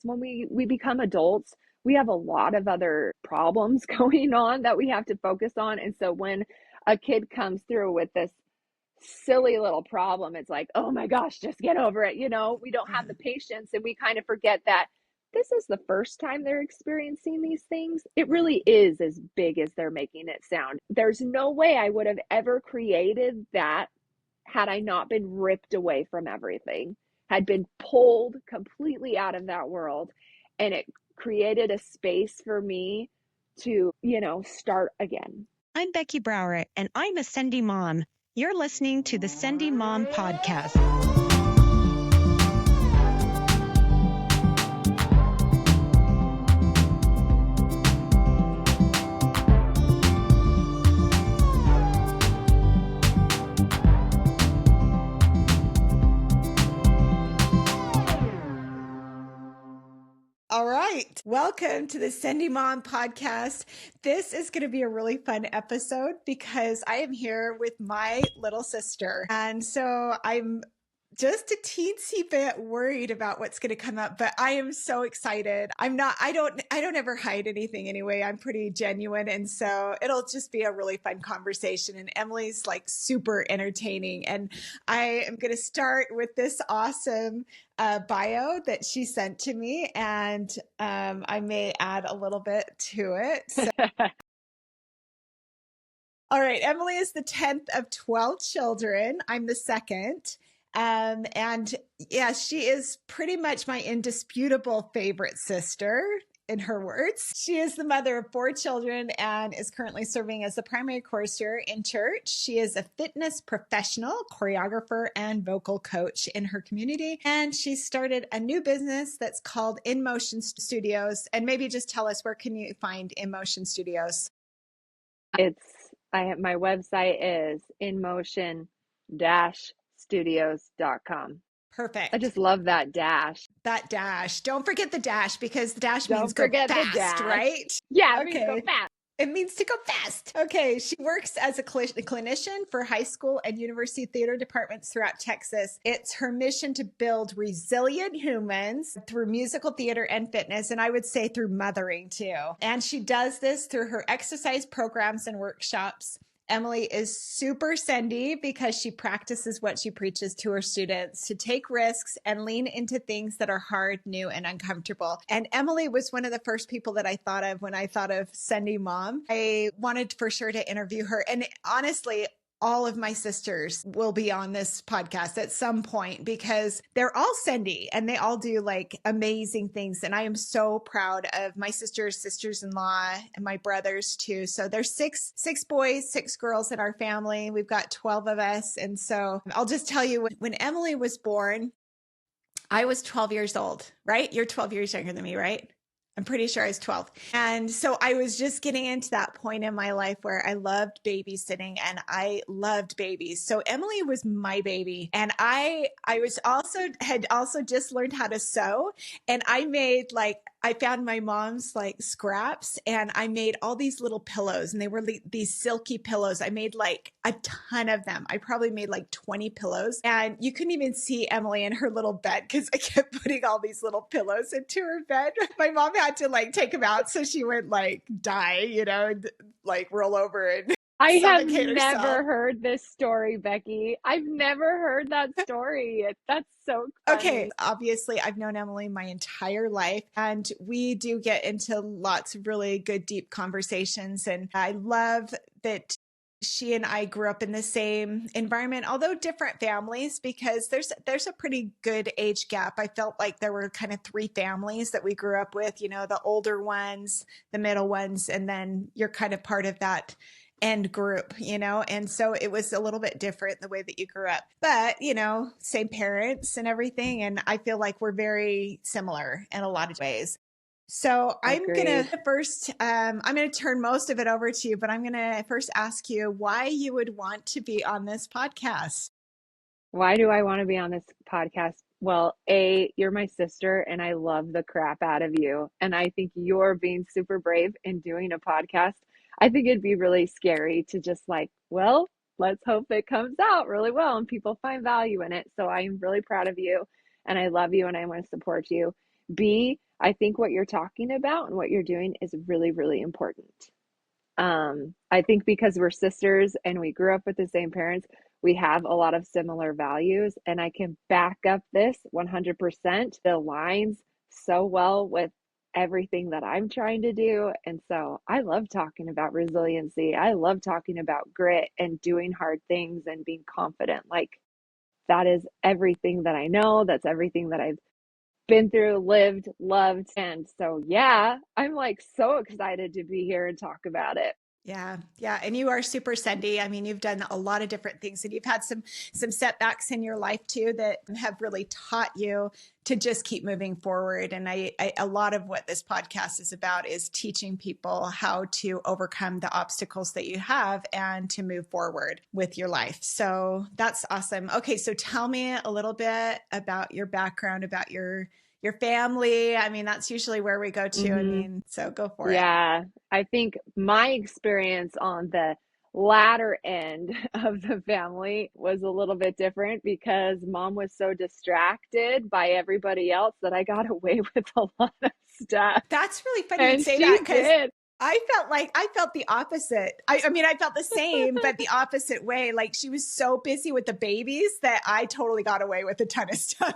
when we become adults, we have a lot of other problems going on that we have to focus on. And so when a kid comes through with this silly little problem, it's like, oh my gosh, just get over it. We don't have the patience, and we kind of forget that this is the first time they're experiencing these things. It really is as big as they're making it sound. There's no way I would have ever created that had I not been ripped away from everything, had been pulled completely out of that world. And it created a space for me to, start again. I'm Becky Brouwer, and I'm a Sendy Mom. You're listening to the Sendy Mom podcast. All right. Welcome to the Sendy Mom podcast. This is going to be a really fun episode because I am here with my little sister. And so I'm just a teensy bit worried about what's going to come up, but I am so excited. I don't ever hide anything anyway. I'm pretty genuine. And so it'll just be a really fun conversation. And Emily's like super entertaining. And I am going to start with this awesome bio that she sent to me. And I may add a little bit to it. So. All right. Emily is the 10th of 12 children. I'm the second. And yeah, she is pretty much my indisputable favorite sister, in her words. She is the mother of 4 children and is currently serving as the primary chorister in church. She is a fitness professional, choreographer, and vocal coach in her community. And she started a new business that's called In Motion Studios. And maybe just tell us, where can you find In Motion Studios? My website is inmotion-studios.com. Perfect. I just love that dash. That dash. Don't forget the dash, because the dash Don't means go forget fast, the dash. right? Yeah, it means go fast. It means to go fast. Okay. She works as a clinician for high school and university theater departments throughout Texas. It's her mission to build resilient humans through musical theater and fitness. And I would say through mothering too. And she does this through her exercise programs and workshops. Emily is super Sendy because she practices what she preaches to her students, to take risks and lean into things that are hard, new, and uncomfortable. And Emily was one of the first people that I thought of when I thought of Sendy Mom. I wanted for sure to interview her. And honestly, all of my sisters will be on this podcast at some point because they're all Sendy and they all do like amazing things. And I am so proud of my sisters-in-law, and my brothers too. So there's six boys, 6 girls in our family. We've got 12 of us. And so I'll just tell you, when Emily was born, I was 12 years old, right? You're 12 years younger than me, right? I'm pretty sure I was 12. And so I was just getting into that point in my life where I loved babysitting and I loved babies. So Emily was my baby. And I had also just learned how to sew. And I found my mom's like scraps and I made all these little pillows, and they were these silky pillows. I made like a ton of them. I probably made like 20 pillows, and you couldn't even see Emily in her little bed because I kept putting all these little pillows into her bed. My mom had to like take them out so she wouldn't like die, and like roll over and I have never heard this story, Becky. I've never heard that story. That's so funny. Okay, obviously I've known Emily my entire life, and we do get into lots of really good, deep conversations. And I love that she and I grew up in the same environment, although different families, because there's a pretty good age gap. I felt like there were kind of 3 families that we grew up with, the older ones, the middle ones, and then you're kind of part of that end group, and so it was a little bit different the way that you grew up, but same parents and everything. And I feel like we're very similar in a lot of ways. So I'm going to turn most of it over to you, but I'm going to first ask you why you would want to be on this podcast. Why do I want to be on this podcast? Well, you're my sister and I love the crap out of you. And I think you're being super brave in doing a podcast. I think it'd be really scary to just let's hope it comes out really well and people find value in it. So I'm really proud of you and I love you and I want to support you. B, I think what you're talking about and what you're doing is really, really important. I think because we're sisters and we grew up with the same parents, we have a lot of similar values, and I can back up this 100%. It aligns so well with everything that I'm trying to do. And so I love talking about resiliency. I love talking about grit and doing hard things and being confident. Like, that is everything that I know. That's everything that I've been through, lived, loved. And so, yeah, I'm like so excited to be here and talk about it. Yeah. Yeah. And you are super Sendy. I mean, you've done a lot of different things, and you've had some setbacks in your life too that have really taught you to just keep moving forward. And a lot of what this podcast is about is teaching people how to overcome the obstacles that you have and to move forward with your life. So that's awesome. Okay. So tell me a little bit about your background, about your family. I mean, that's usually where we go to. I mean, so go for it. Yeah, I think my experience on the latter end of the family was a little bit different because mom was so distracted by everybody else that I got away with a lot of stuff. That's really funny you'd And say she that, because did. I felt the opposite. I mean, I felt the same, but the opposite way. Like, she was so busy with the babies that I totally got away with a ton of stuff.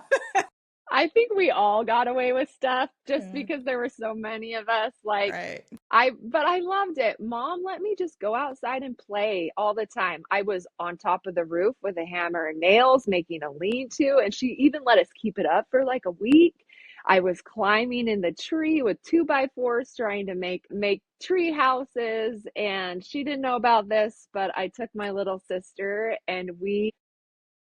I think we all got away with stuff just Yeah. because there were so many of us. Like, Right. but I loved it. Mom let me just go outside and play all the time. I was on top of the roof with a hammer and nails, making a lean-to, and she even let us keep it up for like a week. I was climbing in the tree with 2x4s trying to make tree houses, and she didn't know about this, but I took my little sister and we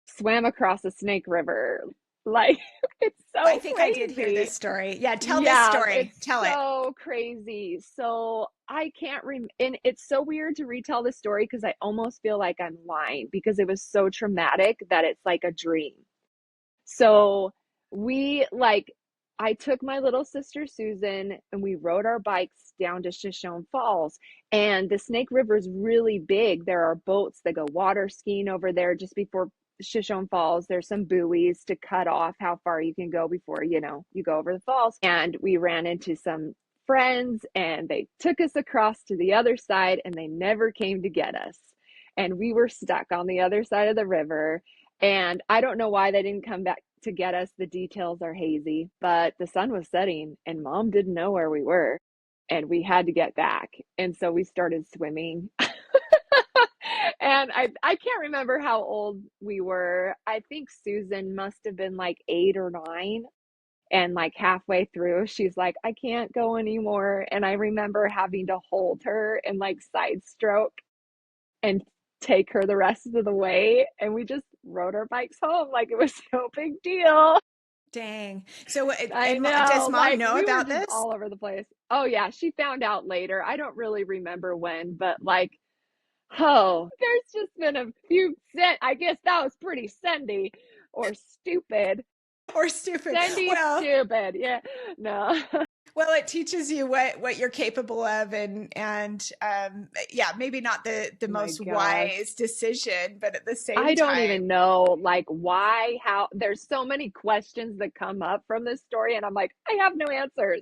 swam across the Snake River. Like, it's I so think I did hear crazy. this story. Yeah, tell this Yeah, story. it's Tell it. so crazy. So I can't and it's so weird to retell the story because I almost feel like I'm lying because it was so traumatic that it's like a dream. So we like I took my little sister Susan and we rode our bikes down to Shoshone Falls. And the Snake River is really big. There are boats that go water skiing over there just before Shoshone Falls. There's some buoys to cut off how far you can go before, you go over the falls. And we ran into some friends and they took us across to the other side and they never came to get us. And we were stuck on the other side of the river. And I don't know why they didn't come back to get us. The details are hazy, but the sun was setting and mom didn't know where we were and we had to get back. And so we started swimming. And I can't remember how old we were. I think Susan must have been like 8 or 9. And like halfway through, she's like, I can't go anymore. And I remember having to hold her and like side stroke and take her the rest of the way. And we just rode our bikes home like it was no big deal. Dang. So, I does know, mom like know we were about just this? all over the place. Oh, yeah, she found out later. I don't really remember when, but like, oh, there's just been a few I guess that was pretty Sendy or stupid. Or stupid? Sendy Well, stupid. Yeah. No. well, it teaches you what you're capable of, and yeah, maybe not the Oh my most gosh. wise decision, but at the same I don't time. even know like why, how there's so many questions that come up from this story and I'm like, I have no answers.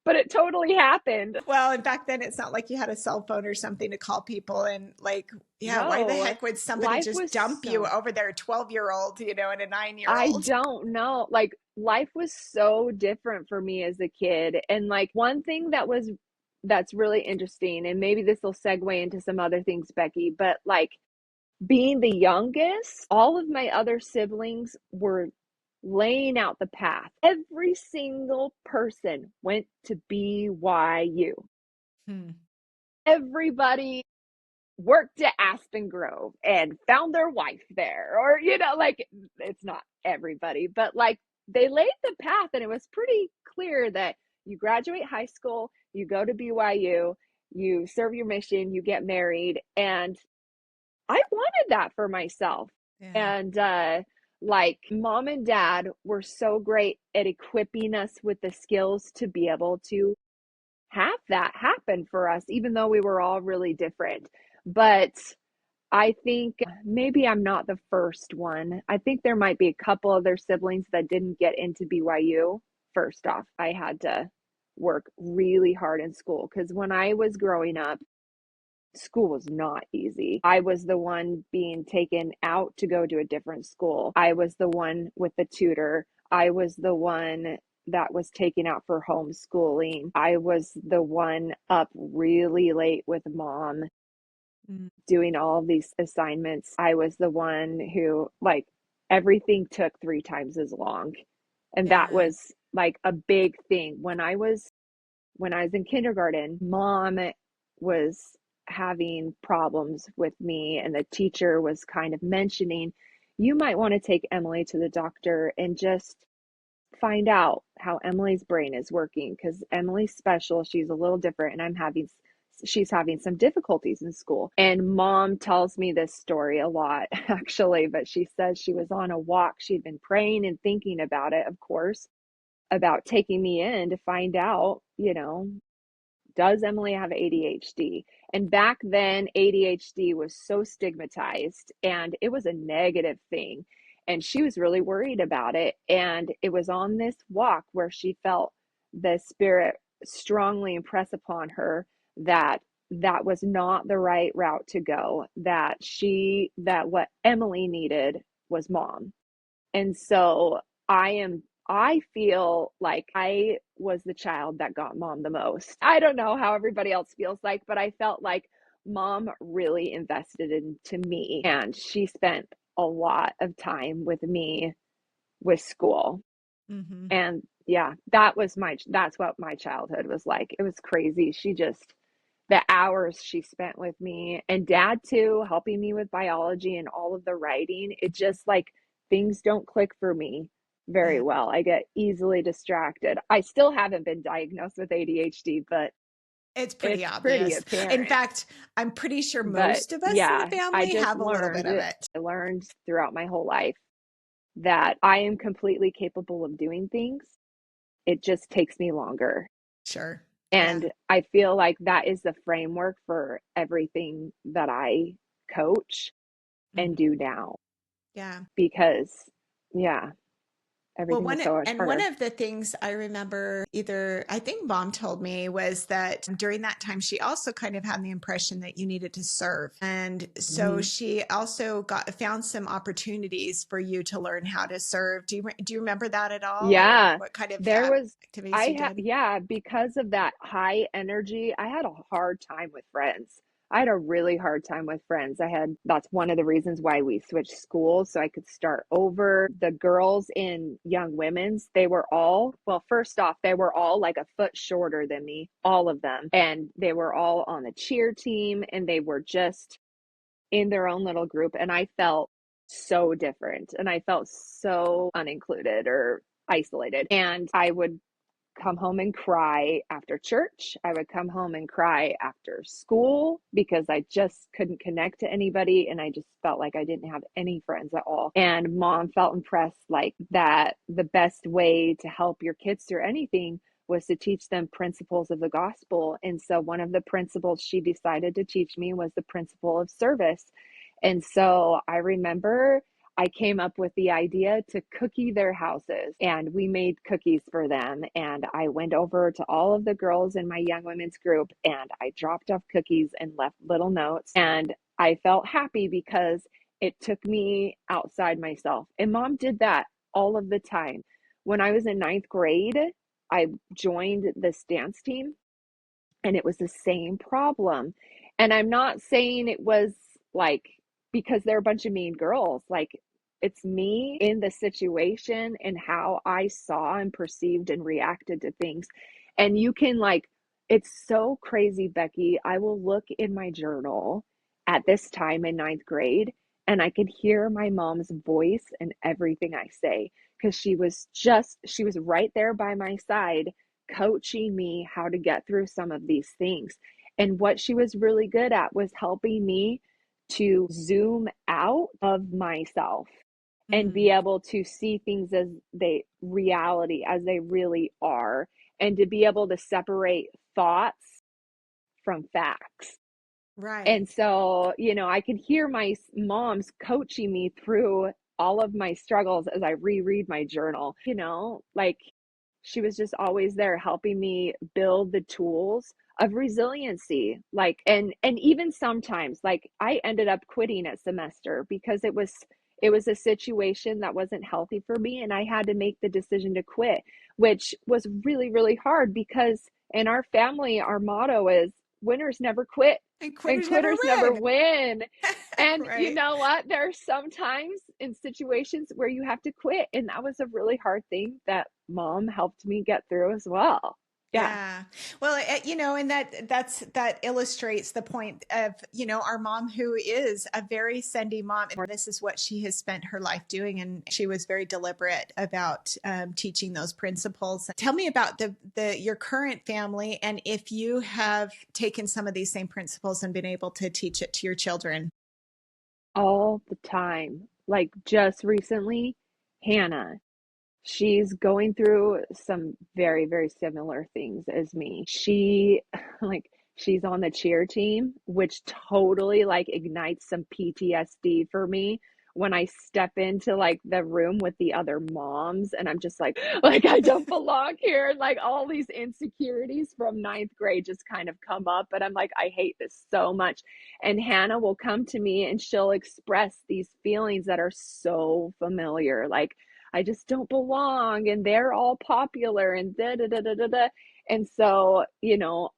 But it totally happened. Well, and back then it's not like you had a cell phone or something to call people, and like, yeah, why the No. heck would somebody Life just was dump you so over their 12-year-old, and a 9-year I old? don't know. Like life was so different for me as a kid. And like one thing that's really interesting, and maybe this will segue into some other things, Becky, but like being the youngest, all of my other siblings were laying out the path. Every single person went to BYU. Hmm. Everybody worked at Aspen Grove and found their wife there. Or, like it's not everybody, but like they laid the path and it was pretty clear that you graduate high school, you go to BYU, you serve your mission, you get married. And I wanted that for myself. Yeah. And like mom and dad were so great at equipping us with the skills to be able to have that happen for us, even though we were all really different. But I think maybe I'm not the first one. I think there might be a couple of their siblings that didn't get into BYU. First off, I had to work really hard in school. Because when I was growing up, school was not easy. I was the one being taken out to go to a different school. I was the one with the tutor. I was the one that was taken out for homeschooling. I was the one up really late with mom doing all of these assignments. I was the one who, like, everything took 3 times as long. And that was like a big thing. When I was in kindergarten, mom was having problems with me, and the teacher was kind of mentioning, you might want to take Emily to the doctor and just find out how Emily's brain is working, because Emily's special. She's a little different, and she's having some difficulties in school. And mom tells me this story a lot, actually, but she says she was on a walk. She'd been praying and thinking about it, of course, about taking me in to find out, does Emily have ADHD? And back then, ADHD was so stigmatized and it was a negative thing. And she was really worried about it. And it was on this walk where she felt the Spirit strongly impress upon her that that was not the right route to go, that what Emily needed was mom. And so I feel like I was the child that got mom the most. I don't know how everybody else feels like, but I felt like mom really invested into me, and she spent a lot of time with me with school. And yeah, that's what my childhood was like. It was crazy. The hours she spent with me, and dad too, helping me with biology and all of the writing, it just, like, things don't click for me very well. I get easily distracted. I still haven't been diagnosed with ADHD, but it's pretty it's pretty obvious. apparent. In fact, I'm pretty sure But most of us in yeah, the family have a little bit of it. I learned throughout my whole life that I am completely capable of doing things. It just takes me longer. Sure. And I feel like that is the framework for everything that I coach and do now. Yeah. Because, yeah, everything is so much harder. One of the things I remember, I think mom told me, was that during that time, she also kind of had the impression that you needed to serve. And so she also found some opportunities for you to learn how to serve. Do you remember that at all? Yeah. Or what kind of activities you did? Yeah, because of that high energy, I had a hard time with friends. I had a really hard time with friends. That's one of the reasons why we switched schools, so I could start over. The girls in Young Women's, first off, they were all like a foot shorter than me, all of them. And they were all on the cheer team, and they were just in their own little group. And I felt so different, and I felt so unincluded or isolated. And I would come home and cry after church. I would come home and cry after school because I just couldn't connect to anybody, and I just felt like I didn't have any friends at all. And mom felt impressed, like, that the best way to help your kids through anything was to teach them principles of the gospel. And so one of the principles she decided to teach me was the principle of service. And so I remember I came up with the idea to cookie their houses, and we made cookies for them. And I went over to all of the girls in my Young Women's group, and I dropped off cookies and left little notes. And I felt happy because it took me outside myself. And mom did that all of the time. When I was in 9th grade, I joined this dance team, and it was the same problem. And I'm not saying it was like because they're a bunch of mean girls. Like, it's me in the situation and how I saw and perceived and reacted to things. And you can, like, it's so crazy, Becky. I will look in my journal at this time in 9th grade, and I could hear my mom's voice and everything I say, because she was right there by my side, coaching me how to get through some of these things. And what she was really good at was helping me to zoom out of myself and be able to see things as they really are, and to be able to separate thoughts from facts. Right. And so, I could hear my mom's coaching me through all of my struggles as I reread my journal, like, she was just always there helping me build the tools of resiliency. Like, and even sometimes, like, I ended up quitting a semester because it was a situation that wasn't healthy for me, and I had to make the decision to quit, which was really, really hard because in our family, our motto is winners never quit And and quitters never quitters never win. win. And you Right. know what? There are some times in situations where you have to quit. And that was a really hard thing that mom helped me get through as well. Yeah. Yeah. Well, and that illustrates the point of, our mom, who is a very Sendy mom, and this is what she has spent her life doing, and she was very deliberate about teaching those principles. Tell me about your current family, and if you have taken some of these same principles and been able to teach it to your children. All the time. Like just recently, Hannah, she's going through some very, very similar things as me. Like, she's on the cheer team, which totally like ignites some PTSD for me when I step into like the room with the other moms and I'm just like I don't belong here. Like all these insecurities from ninth grade just kind of come up, but I'm like, I hate this so much. And Hannah will come to me and she'll express these feelings that are so familiar. Like, I just don't belong and they're all popular and da da da da da da. And so,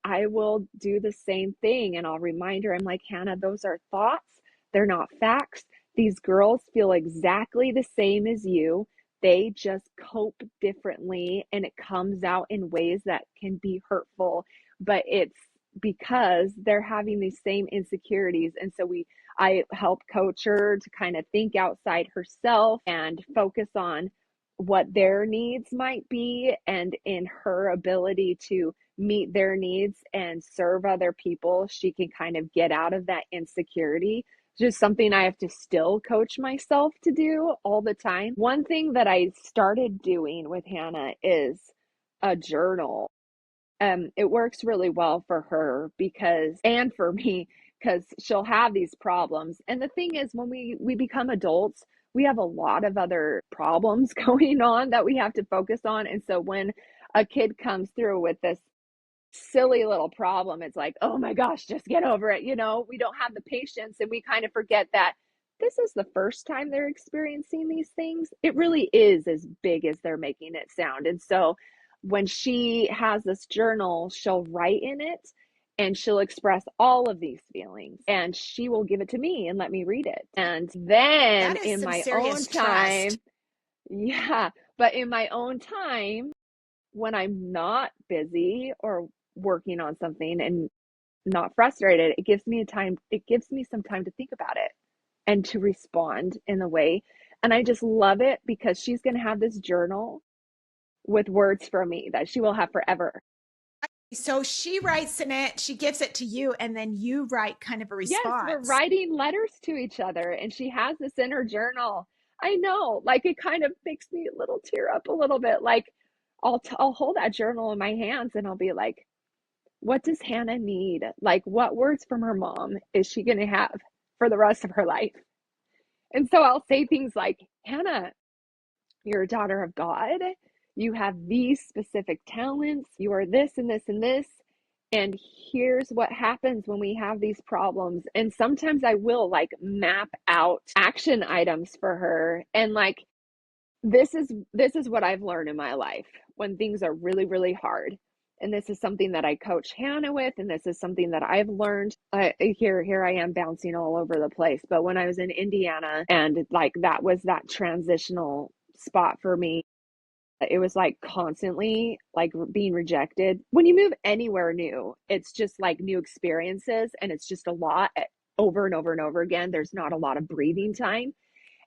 I will do the same thing and I'll remind her, I'm like, Hannah, those are thoughts. They're not facts. These girls feel exactly the same as you. They just cope differently and it comes out in ways that can be hurtful, but it's because they're having these same insecurities. And so I help coach her to kind of think outside herself and focus on what their needs might be and in her ability to meet their needs and serve other people, she can kind of get out of that insecurity. Just something I have to still coach myself to do all the time. One thing that I started doing with Hannah is a journal. It works really well for her and for me, because she'll have these problems. And the thing is, when we become adults, we have a lot of other problems going on that we have to focus on. And so when a kid comes through with this silly little problem, it's like, oh my gosh, just get over it. We don't have the patience and we kind of forget that this is the first time they're experiencing these things. It really is as big as they're making it sound. And so when she has this journal, she'll write in it and she'll express all of these feelings and she will give it to me and let me read it. And then That is in some my own serious time, trust. yeah, but in my own time, when I'm not busy or working on something and not frustrated, it gives me some time to think about it and to respond in a way. And I just love it because she's going to have this journal with words from me that she will have forever. So she writes in it, she gives it to you, and then you write kind of a Yes, we're response. writing letters to each other and she has this in her journal. I know, like it kind of makes me a little tear up a little bit. Like I'll hold that journal in my hands and I'll be like, what does Hannah need? Like, what words from her mom is she going to have for the rest of her life? And so I'll say things like, Hannah, you're a daughter of God. You have these specific talents. You are this and this and this. And here's what happens when we have these problems. And sometimes I will like map out action items for her. And like, this is what I've learned in my life when things are really, really hard. And this is something that I coach Hannah with, and this is something that I've learned. Here I am bouncing all over the place. But when I was in Indiana, and like that was that transitional spot for me, it was like constantly like being rejected. When you move anywhere new, it's just like new experiences, and it's just a lot over and over and over again. There's not a lot of breathing time.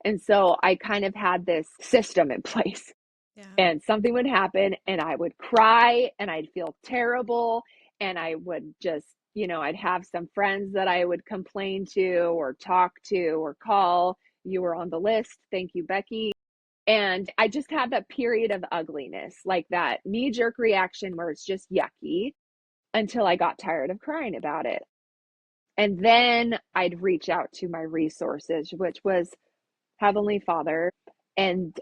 And so I kind of had this system in place Yeah. and something would happen and I would cry and I'd feel terrible and I would just, I'd have some friends that I would complain to or talk to or call. You were on the list. Thank you, Becky. And I just had that period of ugliness, like that knee jerk reaction where it's just yucky until I got tired of crying about it. And then I'd reach out to my resources, which was Heavenly Father. and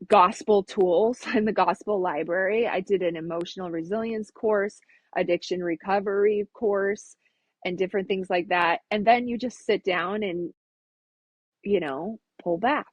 gospel tools in the gospel library. I did an emotional resilience course, addiction recovery course, and different things like that. And then you just sit down and, pull back,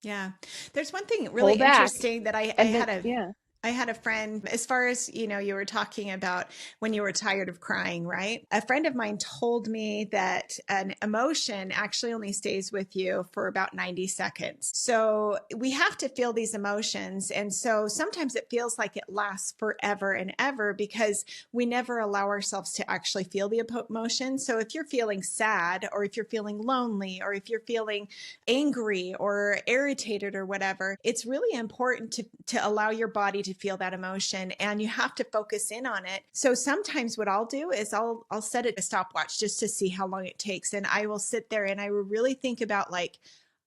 Yeah. There's one thing really pull back. interesting that I And then, had a yeah, I had a friend, as far as, you were talking about when you were tired of crying, right? A friend of mine told me that an emotion actually only stays with you for about 90 seconds. So we have to feel these emotions. And so sometimes it feels like it lasts forever and ever because we never allow ourselves to actually feel the emotion. So if you're feeling sad, or if you're feeling lonely, or if you're feeling angry or irritated or whatever, it's really important to allow your body to feel that emotion, and you have to focus in on it. So sometimes what I'll do is I'll set it a stopwatch just to see how long it takes, and I will sit there and I will really think about, like,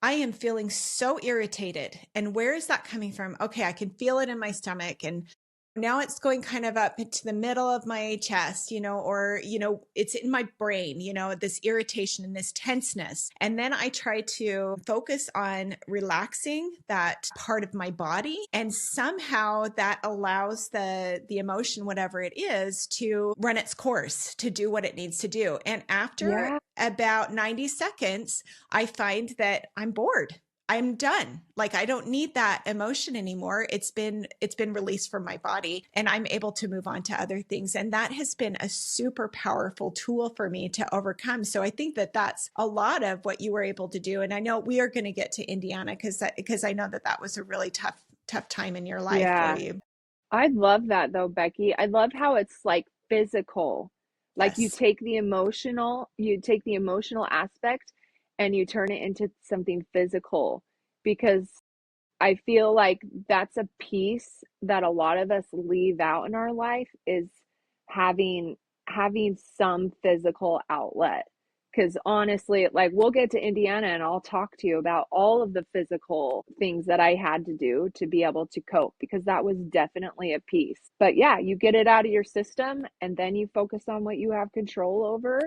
I am feeling so irritated, and where is that coming from? Okay, I can feel it in my stomach, and now it's going kind of up into the middle of my chest, or, it's in my brain, this irritation and this tenseness. And then I try to focus on relaxing that part of my body. And somehow that allows the emotion, whatever it is, to run its course, to do what it needs to do. And after about 90 seconds, I find that I'm bored. I'm done. Like, I don't need that emotion anymore. It's been released from my body, and I'm able to move on to other things. And that has been a super powerful tool for me to overcome. So I think that that's a lot of what you were able to do. And I know we are going to get to Indiana because I know that was a really tough time in your life for you. I love that though, Becky. I love how it's like physical. Like Yes. you take the emotional aspect and you turn it into something physical, because I feel like that's a piece that a lot of us leave out in our life, is having some physical outlet. Because honestly, like, we'll get to Indiana and I'll talk to you about all of the physical things that I had to do to be able to cope, because that was definitely a piece. But yeah, you get it out of your system and then you focus on what you have control over.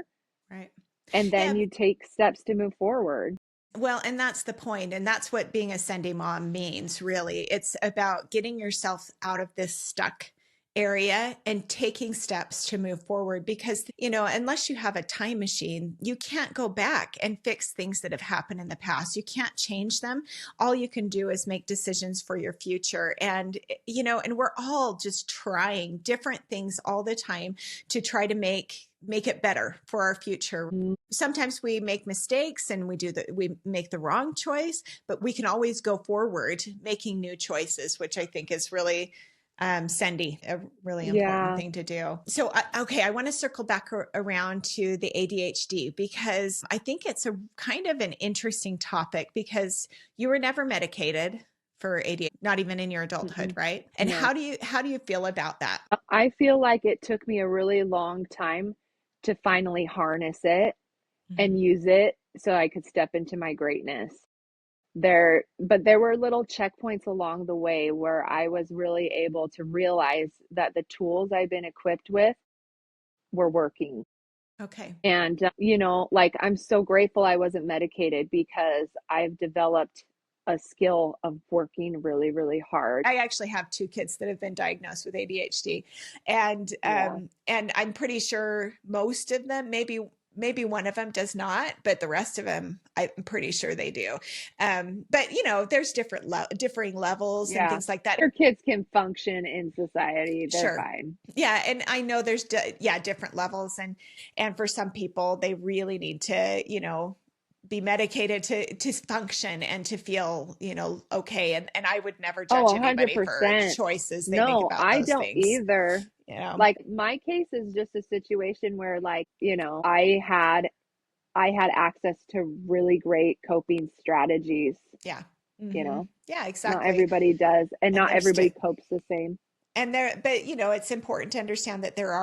Right. And then Yeah. you take steps to move forward. Well, and that's the point. And that's what being a Sendy mom means, really. It's about getting yourself out of this stuck area and taking steps to move forward, because, unless you have a time machine, you can't go back and fix things that have happened in the past. You can't change them. All you can do is make decisions for your future. And, and we're all just trying different things all the time to try to make it better for our future. Sometimes we make mistakes and we make the wrong choice, but we can always go forward making new choices, which I think is really, Sendy, a really important thing to do. So, I want to circle back around to the ADHD, because I think it's a kind of an interesting topic, because you were never medicated for ADHD, not even in your adulthood, right? And how do you feel about that? I feel like it took me a really long time to finally harness it and use it so I could step into my greatness. But there were little checkpoints along the way where I was really able to realize that the tools I've been equipped with were working. Okay. And, like, I'm so grateful I wasn't medicated, because I've developed a skill of working really, really hard. I actually have 2 kids that have been diagnosed with ADHD, and and I'm pretty sure most of them, maybe one of them does not, but the rest of them, I'm pretty sure they do. But there's differing levels and things like that. Your kids can function in society; they're fine. Yeah, and I know there's different levels, and for some people, they really need to be medicated to function and to feel okay, and I would never judge anybody for choices they make about I those don't things either. Like, my case is just a situation where, like, I had access to really great coping strategies. Yeah. Yeah, exactly. not everybody does, and not everybody copes the same. And but it's important to understand that there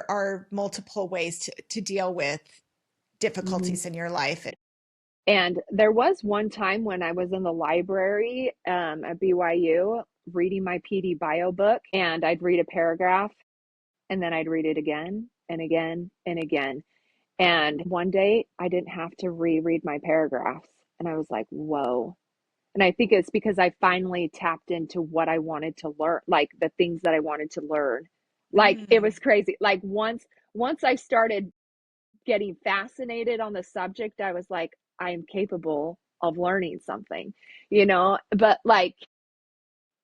are multiple ways to deal with difficulties in your life. And there was one time when I was in the library at BYU reading my PD bio book, and I'd read a paragraph and then I'd read it again and again and again. And one day I didn't have to reread my paragraphs. And I was like, whoa, And I think it's because I finally tapped into what I wanted to learn, like the things that I wanted to learn. Like it was crazy. Like once I started getting fascinated on the subject, I was like, I am capable of learning something, but like,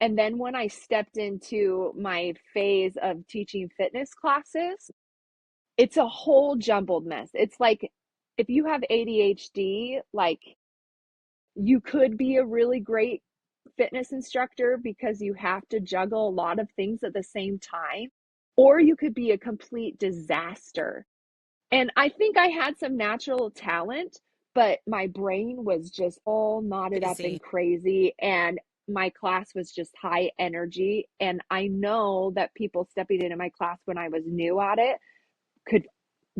and then when I stepped into my phase of teaching fitness classes, it's a whole jumbled mess. It's like if you have ADHD, like you could be a really great fitness instructor because you have to juggle a lot of things at the same time, or you could be a complete disaster. And I think I had some natural talent, but my brain was just all knotted up Busy. and crazy. And my class was just high energy. And I know that people stepping into my class when I was new at it could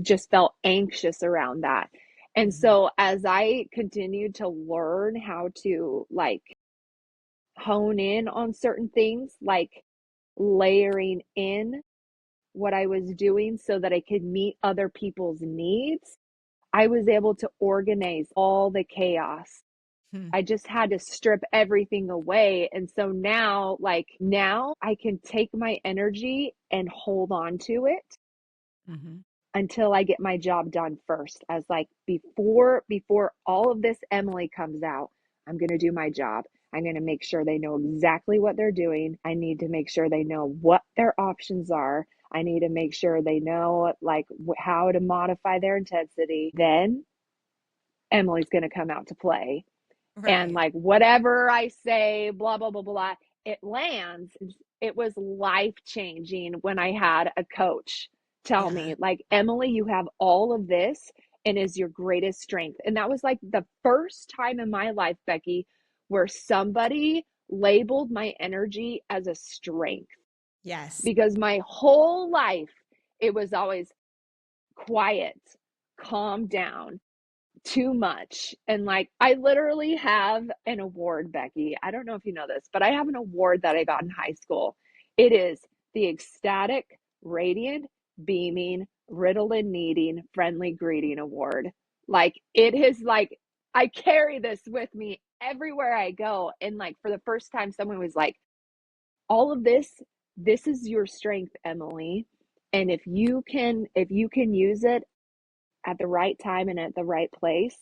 just felt anxious around that. And so as I continued to learn how to like hone in on certain things, like layering in what I was doing so that I could meet other people's needs, I was able to organize all the chaos. I just had to strip everything away. And so now I can take my energy and hold on to it until I get my job done first. As like before all of this Emily comes out, I'm going to do my job. I'm going to make sure they know exactly what they're doing. I need to make sure they know what their options are. I need to make sure they know like how to modify their intensity. Then Emily's going to come out to play. And like whatever I say, blah, blah, blah, blah, it lands. It was life changing when I had a coach tell me, like, Emily, you have all of this and is your greatest strength. And that was like the first time in my life, Becky, where somebody labeled my energy as a strength. Yes. Because my whole life, it was always quiet, calm down, too much. And like, I literally have an award, Becky. I don't know if you know this, but I have an award that I got in high school. It is the ecstatic, radiant, beaming, Ritalin needing, friendly greeting award. Like, it is like, I carry this with me everywhere I go. And like, for the first time, someone was like, all of this is your strength, Emily. And if you can use it at the right time and at the right place,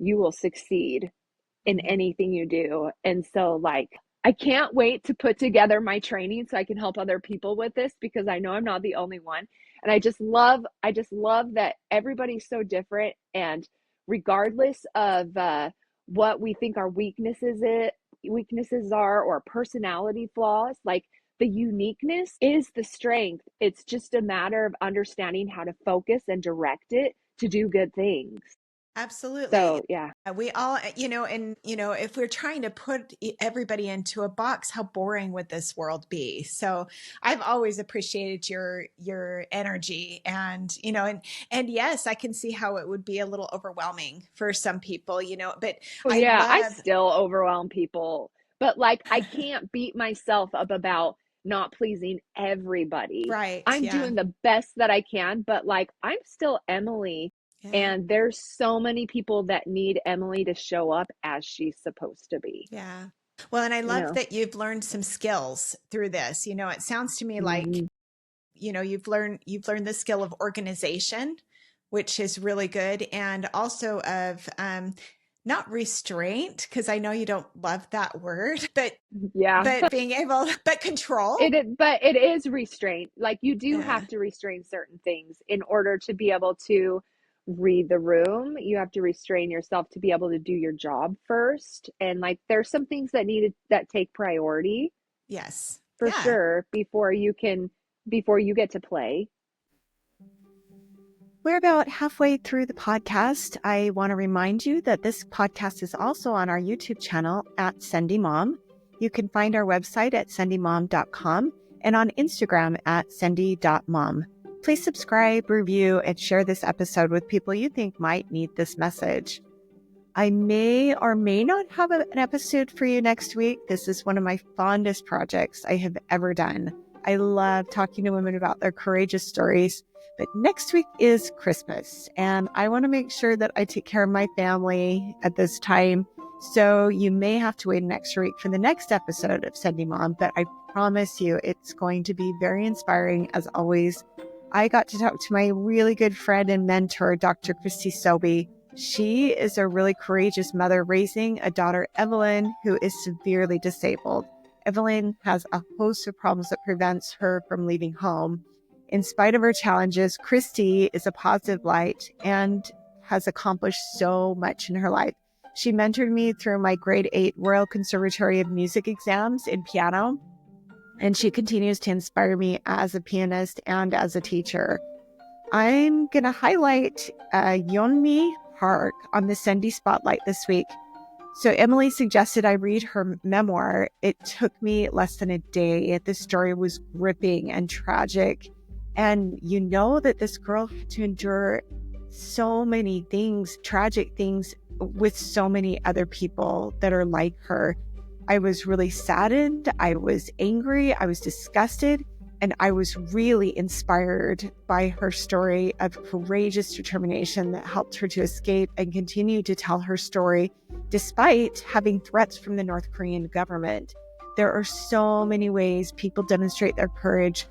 you will succeed in anything you do. And so like, I can't wait to put together my training so I can help other people with this, because I know I'm not the only one. And I just love that everybody's so different. And regardless of what we think our weaknesses are, or personality flaws, like the uniqueness is the strength. It's just a matter of understanding how to focus and direct it to do good things. Absolutely. So, yeah. We all, if we're trying to put everybody into a box, how boring would this world be? So I've always appreciated your energy, and, and yes, I can see how it would be a little overwhelming for some people, but I still overwhelm people, but like, I can't beat myself up about not pleasing everybody. Right. I'm doing the best that I can, but like, I'm still Emily. And there's so many people that need Emily to show up as she's supposed to be. Yeah. Well, and I love that you've learned some skills through this. It sounds to me like, you've learned the skill of organization, which is really good. And also of, not restraint, because I know you don't love that word, but being able, but control. But it is restraint. Like, you do have to restrain certain things in order to be able to read the room. You have to restrain yourself to be able to do your job first. And like, there's some things that take priority. Yes. For sure, before you get to play. We're about halfway through the podcast. I want to remind you that this podcast is also on our YouTube channel at Sendy Mom. You can find our website at sendymom.com and on Instagram at sendy.mom. Please subscribe, review, and share this episode with people you think might need this message. I may or may not have an episode for you next week. This is one of my fondest projects I have ever done. I love talking to women about their courageous stories. But next week is Christmas, and I want to make sure that I take care of my family at this time. So you may have to wait an extra week for the next episode of Sendy Mom, but I promise you it's going to be very inspiring as always. I got to talk to my really good friend and mentor, Dr. Christy Sobey. She is a really courageous mother raising a daughter, Evelyn, who is severely disabled. Evelyn has a host of problems that prevents her from leaving home. In spite of her challenges, Christy is a positive light and has accomplished so much in her life. She mentored me through my grade 8 Royal Conservatory of Music exams in piano, and she continues to inspire me as a pianist and as a teacher. I'm going to highlight Yeonmi Park on the Sendy Spotlight this week. So Emily suggested I read her memoir. It took me less than a day. The story was gripping and tragic. And you know that this girl had to endure so many things, tragic things, with so many other people that are like her. I was really saddened. I was angry. I was disgusted. And I was really inspired by her story of courageous determination that helped her to escape and continue to tell her story despite having threats from the North Korean government. There are so many ways people demonstrate their courage,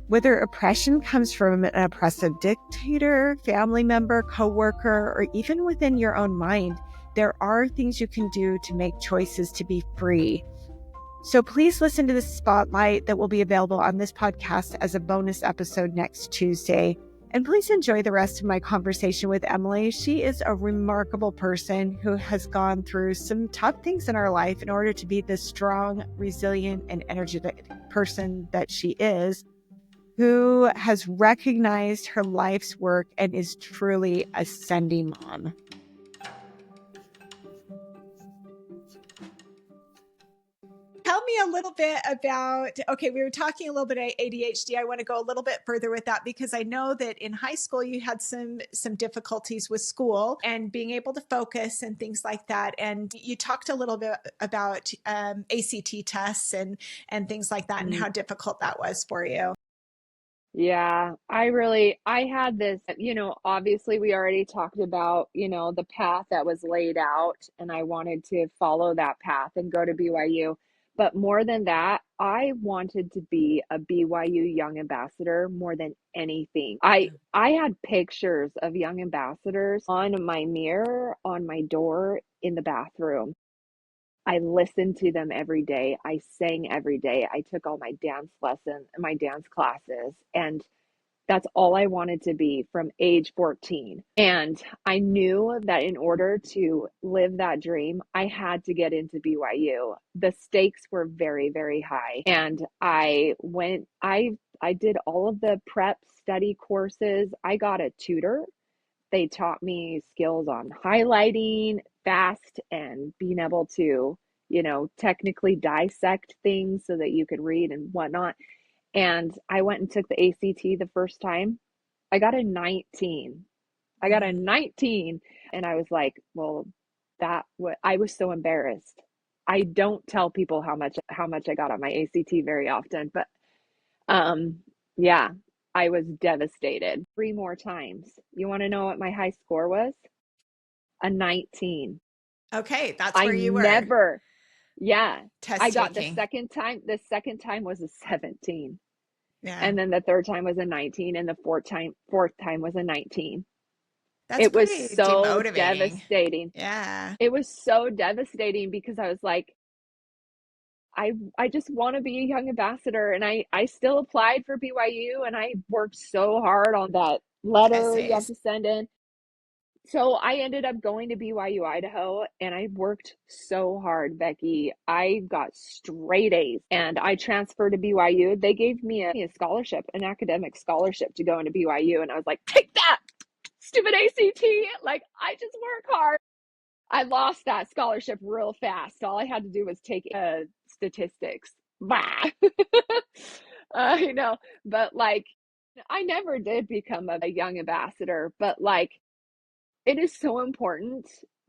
whether oppression comes from an oppressive dictator, family member, coworker, or even within your own mind. There are things you can do to make choices to be free. So please listen to the spotlight that will be available on this podcast as a bonus episode next Tuesday. And please enjoy the rest of my conversation with Emily. She is a remarkable person who has gone through some tough things in her life in order to be the strong, resilient, and energetic person that she is, who has recognized her life's work and is truly a Sendy mom. Tell me a little bit about, okay, we were talking a little bit about ADHD. I want to go a little bit further with that because I know that in high school you had some difficulties with school and being able to focus and things like that. And you talked a little bit about ACT tests and things like that and how difficult that was for you. Yeah, I had this, obviously we already talked about, the path that was laid out, and I wanted to follow that path and go to BYU. But more than that, I wanted to be a BYU Young Ambassador more than anything. I had pictures of Young Ambassadors on my mirror, on my door, in the bathroom. I listened to them every day. I sang every day. I took all my dance lessons, my dance classes, and that's all I wanted to be from age 14. And I knew that in order to live that dream, I had to get into BYU. The stakes were very, very high. And I did all of the prep study courses. I got a tutor. They taught me skills on highlighting fast and being able to, technically dissect things so that you could read and whatnot. And I went and took the ACT the first time. I got a 19. I got a 19. And I was like, well, I was so embarrassed. I don't tell people how much I got on my ACT very often, but yeah, I was devastated. 3 more times. You want to know what my high score was? A 19. Okay, that's where you were. Yeah. Test I got taking. the second time was a 17. Yeah. And then the third time was a 19, and the fourth time was a 19. That's It was pretty so demotivating. devastating. Yeah. It was so devastating because I was like, I just want to be a young ambassador. And I still applied for BYU, and I worked so hard on that letter you have Essays. to send in. So I ended up going to BYU Idaho, and I worked so hard, Becky. I got straight A's, and I transferred to BYU. They gave me a scholarship, an academic scholarship to go into BYU, and I was like, take that, stupid ACT. Like, I just work hard. I lost that scholarship real fast. All I had to do was take statistics. Bah. But like, I never did become a young ambassador, but like, it is so important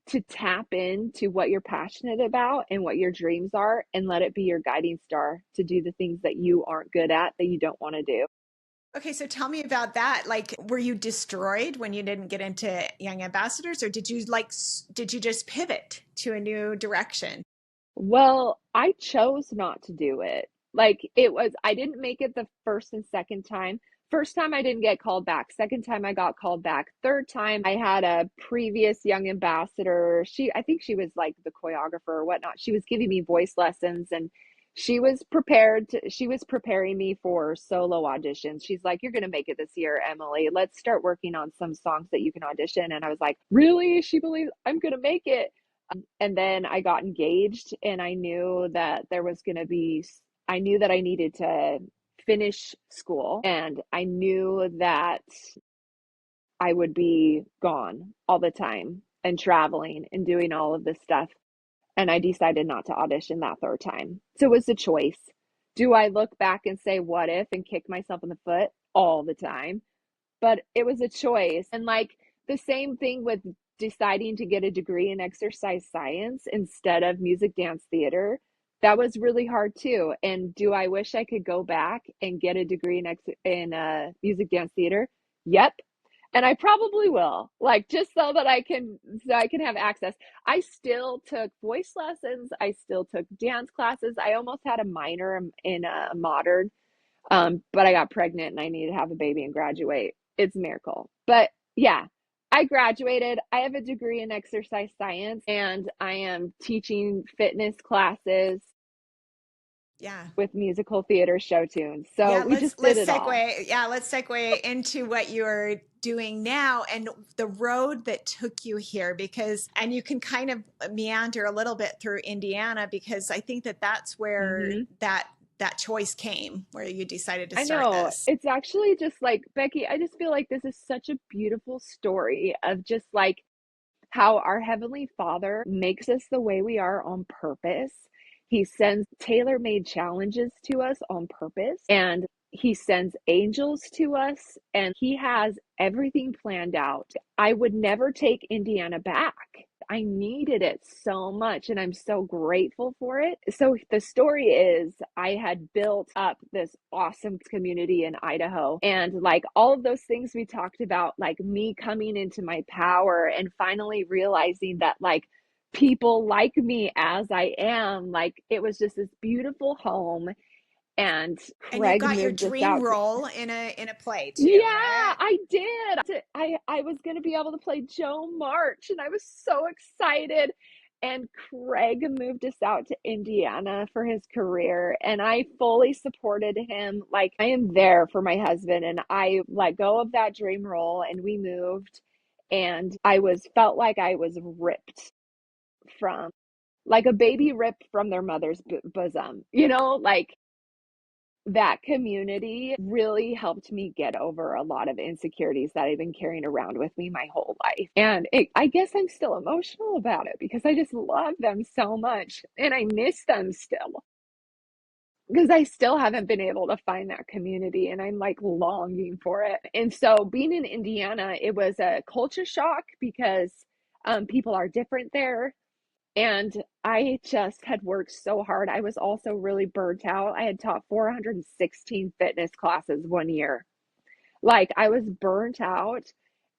to tap into what you're passionate about and what your dreams are, and let it be your guiding star to do the things that you aren't good at, that you don't want to do. Okay, so tell me about that. Like, were you destroyed when you didn't get into Young Ambassadors, or did you just pivot to a new direction? Well, I chose not to do it. Like it was, I didn't make it the first and second time. First time I didn't get called back. Second time I got called back. Third time I had a previous young ambassador. I think she was like the choreographer or whatnot. She was giving me voice lessons and she was preparing me for solo auditions. She's like, "You're going to make it this year, Emily. Let's start working on some songs that you can audition." And I was like, "Really? She believes I'm going to make it?" And then I got engaged and I knew that I knew that I needed to finish school and I knew that I would be gone all the time and traveling and doing all of this stuff. And I decided not to audition that third time. So it was a choice. Do I look back and say, what if, and kick myself in the foot all the time? But it was a choice. And like the same thing with deciding to get a degree in exercise science instead of music dance theater. That was really hard too. And do I wish I could go back and get a degree in music dance theater? Yep. And I probably will, like just so I can have access. I still took voice lessons. I still took dance classes. I almost had a minor in modern, but I got pregnant and I needed to have a baby and graduate. It's a miracle. But yeah, I graduated. I have a degree in exercise science and I am teaching fitness classes Yeah. with musical theater show tunes. So Yeah, we just did let's it all. segue. Yeah, let's segue into what you're doing now and the road that took you here, because and you can kind of meander a little bit through Indiana, because I think that that's where Hmm. that choice came, where you decided to I start know. this. It's actually just like, Becky, I just feel like this is such a beautiful story of just like how our Heavenly Father makes us the way we are on purpose. He sends tailor made challenges to us on purpose, and He sends angels to us, and He has everything planned out. I would never take Indiana back. I needed it so much, and I'm so grateful for it. So, the story is I had built up this awesome community in Idaho, and like all of those things we talked about, like me coming into my power and finally realizing that, like, people like me as I am, like, it was just this beautiful home. And And you Craig got your moved us dream out. role in a play too, Yeah, right? I did. I was going to be able to play Joe March, and I was so excited. And Craig moved us out to Indiana for his career, and I fully supported him. Like, I am there for my husband, and I let go of that dream role, and we moved. And felt like I was ripped from, like a baby ripped from their mother's bosom, like that community really helped me get over a lot of insecurities that I've been carrying around with me my whole life. And I guess I'm still emotional about it because I just love them so much and I miss them still because I still haven't been able to find that community and I'm like longing for it. And so being in Indiana, it was a culture shock because people are different there. And I just had worked so hard. I was also really burnt out. I had taught 416 fitness classes one year. Like I was burnt out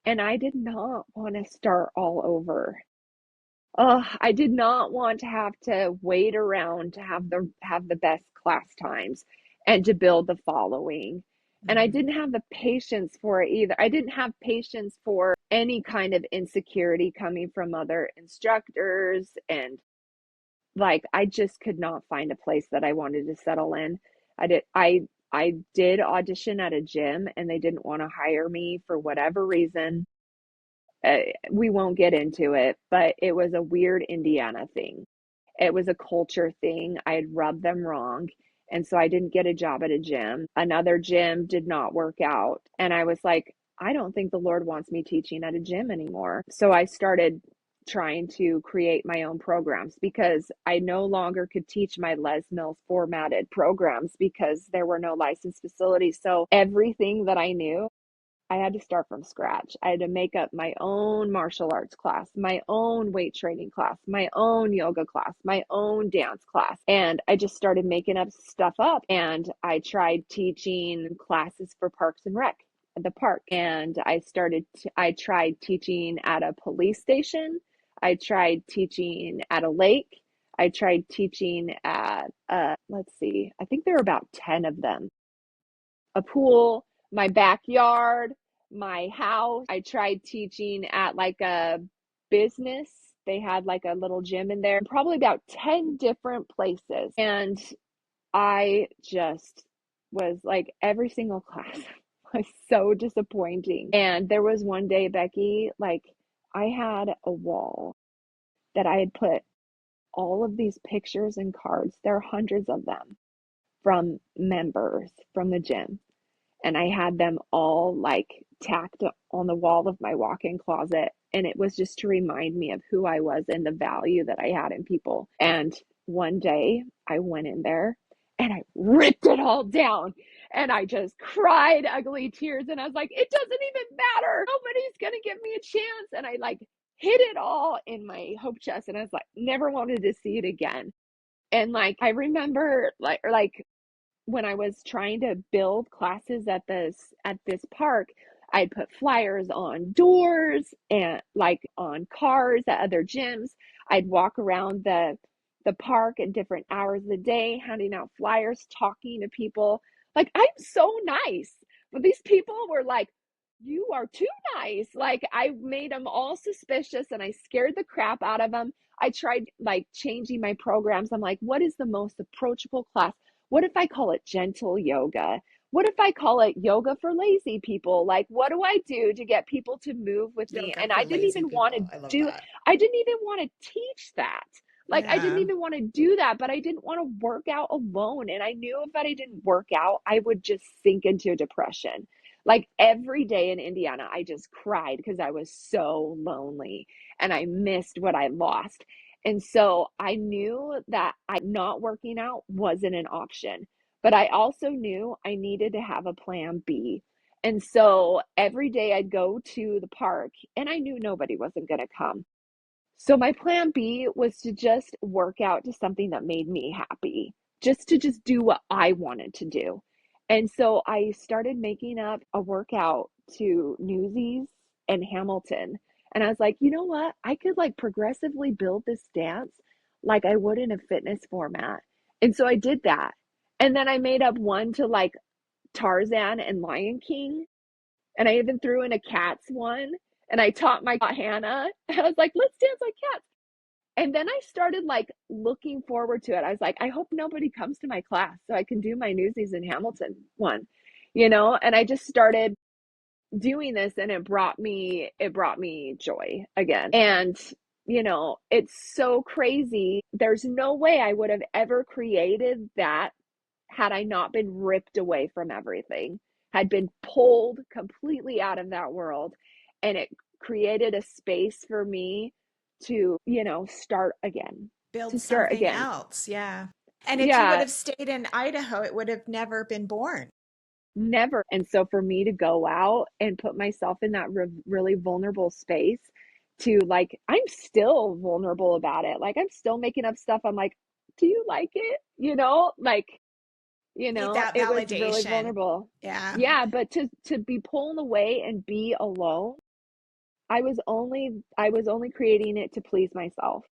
and I did not want to start all over. I did not want to have to wait around to have the best class times and to build the following. And I Mhm. didn't have the patience for it either. I didn't have patience for any kind of insecurity coming from other instructors and like I just could not find a place that I wanted to settle in. I did audition at a gym and they didn't want to hire me for whatever reason. We won't get into it, but it was a weird Indiana thing. It was a culture thing. I had rubbed them wrong. And so I didn't get a job at a gym. Another gym did not work out. And I was like, I don't think the Lord wants me teaching at a gym anymore. So I started trying to create my own programs because I no longer could teach my Les Mills formatted programs because there were no licensed facilities. So everything that I knew I had to start from scratch. I had to make up my own martial arts class, my own weight training class, my own yoga class, my own dance class. And I just started making up stuff up. And I tried teaching classes for Parks and Rec at the park. And I tried teaching at a police station. I tried teaching at a lake. I tried teaching at, let's see, I think there were about 10 of them. A pool, my backyard, my house. I tried teaching at like a business. They had like a little gym in there, probably about 10 different places. And I just was like, every single class was so disappointing. And there was one day, Becky, like I had a wall that I had put all of these pictures and cards. There are hundreds of them from members from the gym. And I had them all like tacked on the wall of my walk-in closet. And it was just to remind me of who I was and the value that I had in people. And one day I went in there and I ripped it all down. And I just cried ugly tears. And I was like, it doesn't even matter. Nobody's going to give me a chance. And I like hid it all in my hope chest. And I was like, never wanted to see it again. And like, I remember like when I was trying to build classes at this park, I'd put flyers on doors and like on cars at other gyms. I'd walk around the park at different hours of the day, handing out flyers, talking to people. Like, I'm so nice. But these people were like, you are too nice. Like, I made them all suspicious and I scared the crap out of them. I tried like changing my programs. I'm like, what is the most approachable class? What if I call it gentle yoga? What if I call it yoga for lazy people? Like, what do I do to get people to move with me? Yoga And for lazy people. I love that. I didn't even want to teach that. Like, I didn't Yeah. even want to do that, but I didn't want to work out alone. And I knew if I didn't work out, I would just sink into depression. Like every day in Indiana, I just cried because I was so lonely and I missed what I lost. And so I knew that I not working out wasn't an option, but I also knew I needed to have a plan B. And so every day I'd go to the park and I knew nobody wasn't going to come. So my plan B was to just work out to something that made me happy, just to just do what I wanted to do. And so I started making up a workout to Newsies and Hamilton. And I was like, you know what? I could like progressively build this dance like I would in a fitness format. And so I did that. And then I made up one to like Tarzan and Lion King. And I even threw in a cats one. And I taught my Hannah. And I was like, let's dance like cats. And then I started like looking forward to it. I was like, I hope nobody comes to my class so I can do my Newsies in Hamilton one, and I just started doing this and it brought me joy again. And it's so crazy. There's no way I would have ever created that had I not been ripped away from everything, had been pulled completely out of that world. And it created a space for me to, start again, Build to start something again. else. Yeah. And if you would Yeah, have stayed in Idaho, it would have never been born. never. And so for me to go out and put myself in that really vulnerable space to like, I'm still vulnerable about it. Like, I'm still making up stuff. I'm like, do you like it? Like, Need that it was really validation. vulnerable. Yeah. Yeah, but to be pulled away and be alone, I was only creating it to please myself.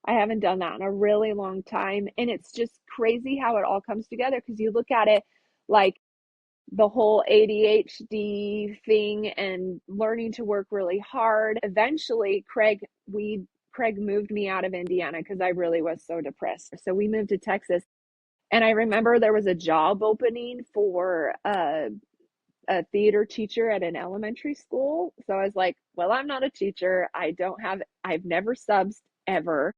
I haven't done that in a really long time, and it's just crazy how it all comes together because you look at it like the whole ADHD thing and learning to work really hard. Eventually, Craig moved me out of Indiana because I really was so depressed. So we moved to Texas. And I remember there was a job opening for a theater teacher at an elementary school. So I was like, well, I'm not a teacher. I've never subs ever.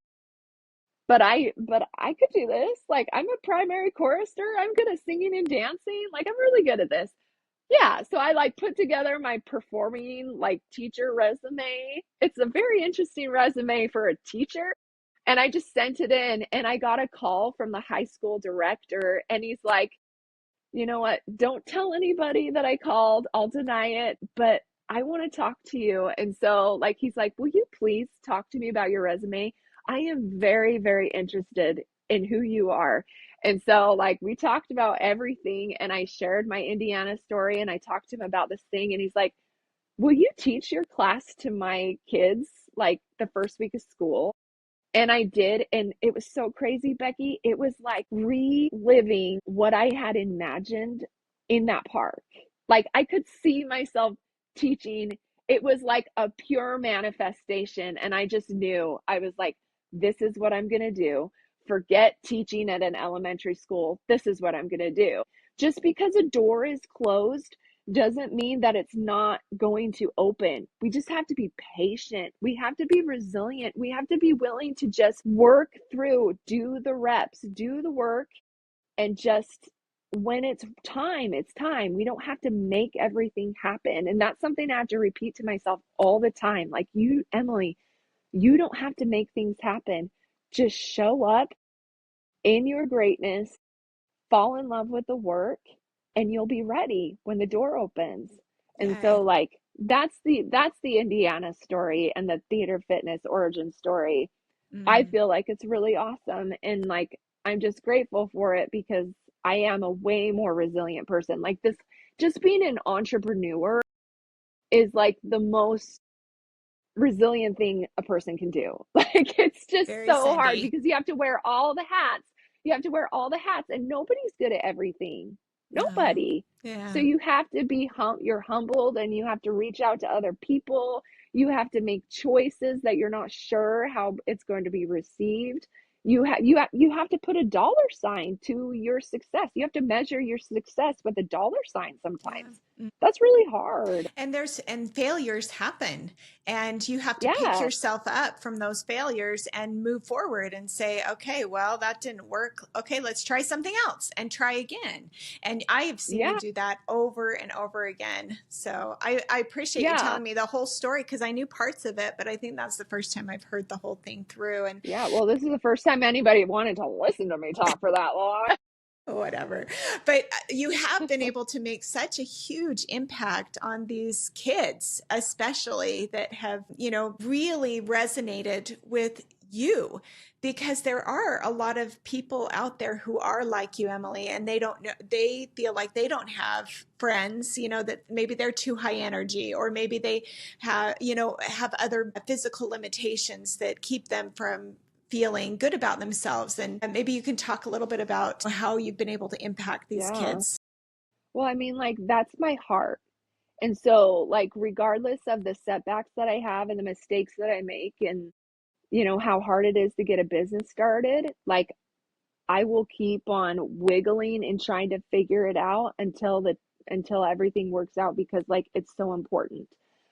But I could do this. Like, I'm a primary chorister. I'm good at singing and dancing. Like, I'm really good at this. Yeah, so I like put together my performing like teacher resume. It's a very interesting resume for a teacher. And I just sent it in and I got a call from the high school director and he's like, you know what? Don't tell anybody that I called. I'll deny it, but I want to talk to you. And so, like, he's like, will you please talk to me about your resume? I am very, very interested in who you are. And so, like, we talked about everything, and I shared my Indiana story, and I talked to him about this thing, and he's like, will you teach your class to my kids like the first week of school? And I did, and it was so crazy, Becky. It was like reliving what I had imagined in that park. Like I could see myself teaching. It was like a pure manifestation. And I just knew, I was like, this is what I'm going to do. Forget teaching at an elementary school. This is what I'm going to do. Just because a door is closed doesn't mean that it's not going to open. We just have to be patient. We have to be resilient. We have to be willing to just work through, do the reps, do the work, and just when it's time, it's time. We don't have to make everything happen. And that's something I have to repeat to myself all the time. Like you, Emily, you don't have to make things happen. Just show up in your greatness, fall in love with the work, and you'll be ready when the door opens. And Yeah. so like that's the Indiana story and the theater fitness origin story. I Mm. feel like it's really awesome, and like I'm just grateful for it because I am a way more resilient person. Like this, just being an entrepreneur is like the most resilient thing a person can do. Like it's just Very so hard Sendy. because you have to wear all the hats. You have to wear all the hats and nobody's good at everything. No. Nobody. So Yeah. you have to be you're humbled and you have to reach out to other people. You have to make choices that you're not sure how it's going to be received. You have to put a dollar sign to your success. You have to measure your success with a dollar sign Yeah. sometimes. That's really hard. And failures happen, and you have to pick Yeah. yourself up from those failures and move forward and say, okay, well, that didn't work. Okay, let's try something else and try again. And I have seen you Yeah. do that over and over again. So I appreciate you Yeah. telling me the whole story, because I knew parts of it, but I think that's the first time I've heard the whole thing through. And Yeah, well, this is the first time anybody wanted to listen to me talk for that long. whatever. But you have been able to make such a huge impact on these kids, especially that have, really resonated with you, because there are a lot of people out there who are like you, Emily, and they don't know, they feel like they don't have friends, that maybe they're too high energy, or maybe they have other physical limitations that keep them from feeling good about themselves. And maybe you can talk a little bit about how you've been able to impact these Yeah. kids. Well, I mean, like, that's my heart. And so, like, regardless of the setbacks that I have and the mistakes that I make and, how hard it is to get a business started, like, I will keep on wiggling and trying to figure it out until everything works out because like it's so important.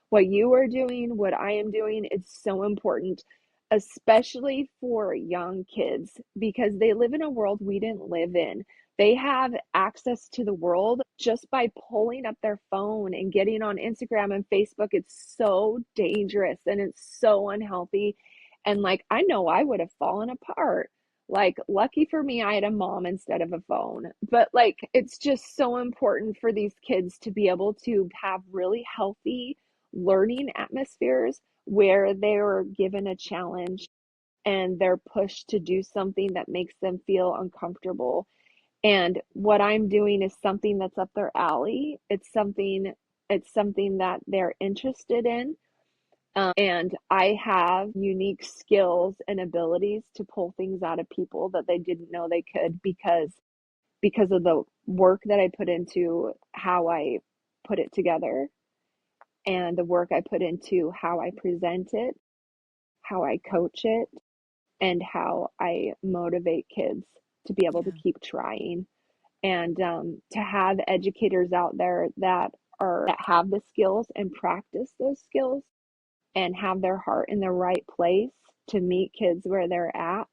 What you are doing, what I am doing, it's so important, especially for young kids because they live in a world we didn't live in. They have access to the world just by pulling up their phone and getting on Instagram and Facebook. It's so dangerous and it's so unhealthy. And like I know I would have fallen apart. Like, lucky for me, I had a mom instead of a phone. But like, it's just so important for these kids to be able to have really healthy learning atmospheres where they're given a challenge and they're pushed to do something that makes them feel uncomfortable. And what I'm doing is something that's up their alley. It's something that they're interested in, and I have unique skills and abilities to pull things out of people that they didn't know they could because of the work that I put into how I put it together and the work I put into how I present it, how I coach it, and how I motivate kids to be able to Yeah. keep trying. And to have educators out there that have the skills and practice those skills and have their heart in the right place to meet kids where they're at,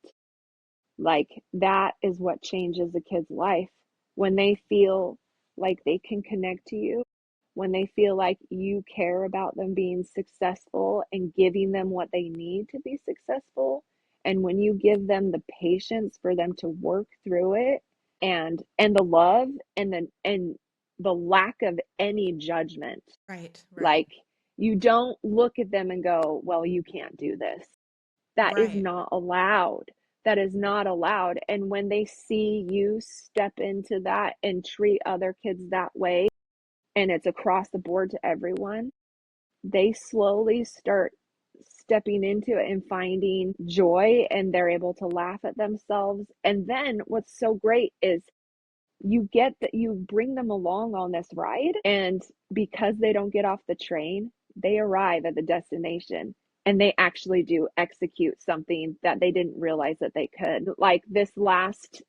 like that is what changes a kid's life. When they feel like they can connect to you, when they feel like you care about them being successful and giving them what they need to be successful, and when you give them the patience for them to work through it, and the love and the lack of any judgment. Right. Like, you don't look at them and go, well, you can't do this. That is Right. not allowed. That is not allowed. And when they see you step into that and treat other kids that way, and it's across the board to everyone, they slowly start stepping into it and finding joy, and they're able to laugh at themselves. And then what's so great is you get that you bring them along on this ride, and because they don't get off the train, they arrive at the destination and they actually do execute something that they didn't realize that they could. Like this last